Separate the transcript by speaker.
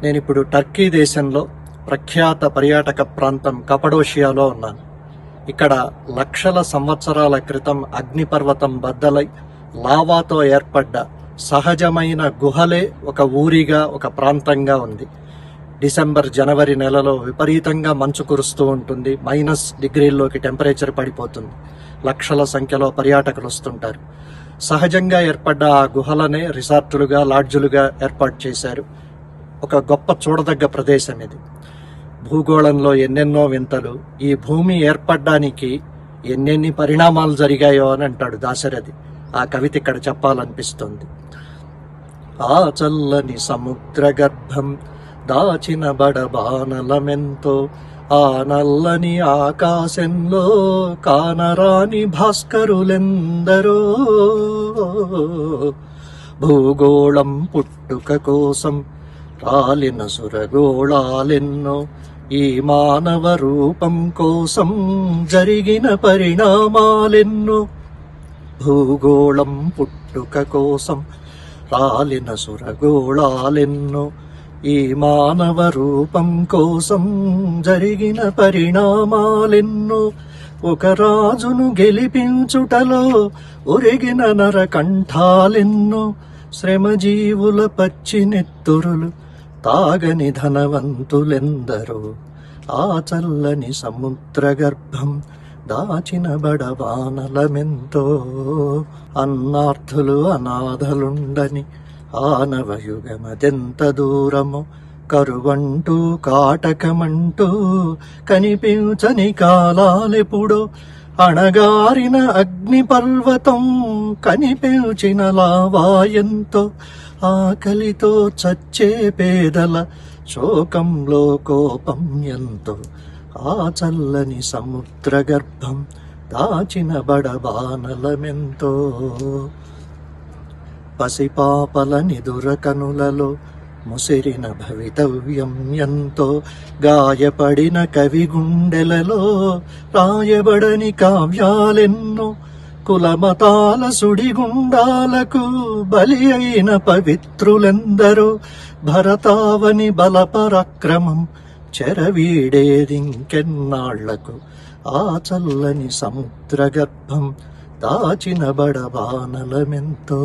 Speaker 1: నేను ఇప్పుడు టర్కీ దేశంలో ప్రఖ్యాత పర్యాటక ప్రాంతం కపడోషియాలో ఉన్నాను. ఇక్కడ లక్షల సంవత్సరాల క్రితం అగ్నిపర్వతం బద్దలై లావాతో ఏర్పడ్డ సహజమైన గుహలే ఒక ఊరిగా, ఒక ప్రాంతంగా ఉంది. డిసెంబర్, జనవరి నెలలో విపరీతంగా మంచు కురుస్తూ ఉంటుంది. -డిగ్రీల్లోకి టెంపరేచర్ పడిపోతుంది. లక్షల సంఖ్యలో పర్యాటకులు వస్తుంటారు. సహజంగా ఏర్పడ్డ ఆ గుహలనే రిసార్టులుగా, లాడ్జులుగా ఏర్పాటు చేశారు. ఒక గొప్ప చూడదగ్గ ప్రదేశం ఇది. భూగోళంలో ఎన్నెన్నో వింతలు, ఈ భూమి ఏర్పడడానికి ఎన్నెన్ని పరిణామాలు జరిగాయో అని అంటాడు దాశరథి. ఆ కవిత ఇక్కడ చెప్పాలనిపిస్తుంది. ఆ చల్లని సముద్ర గర్భం దాచిన బడబానలమెంతో, ఆ నల్లని ఆకాశంలో కానరాని భాస్కరులెందరో, భూగోళం పుట్టుక కోసం రాలిన సురగోళాలెన్నో, ఈ మానవ రూపం కోసం జరిగిన పరిణామాలెన్నో. భూగోళం పుట్టుక కోసం రాలిన సురగోళాలెన్నో, ఈ మానవ రూపం కోసం జరిగిన పరిణామాలెన్నో. ఒక రాజును గెలిపించుటలో ఒరిగిన నరకంఠాలెన్నో, శ్రమజీవుల పచ్చి నెత్తురులు తాగని ధనవంతులెందరో. ఆ చల్లని సముద్ర గర్భం దాచిన బడబానలమెంతో, అన్నార్థులు అనాథలుండని ఆనవయుగమదెంత దూరమో, కరువంటూ కాటకమంటూ కనిపించని కాలాలెప్పుడో, అణగారిన అగ్నిపర్వతం కనిపించిన లావాయంతో, ఆకలితో చచ్చే పేదల శోకంలో కోపం ఎంతో. ఆ చల్లని సముద్ర గర్భం దాచిన బడబానలమెంతో. పసిపాపల నిదుర కనులలో ముసిరిన భవితవ్యం ఎంతో, గాయపడిన కవి గుండెలలో రాయబడని కావ్యాలెన్నో, కులమతాల సుడిగుండాలకు బలి అయిన పవిత్రులెందరో. భరతావని బలపరాక్రమం చెరవీడేదింకెన్నాళ్లకు, ఆ చల్లని సముద్ర గర్భం దాచిన బడబానలమెంతో.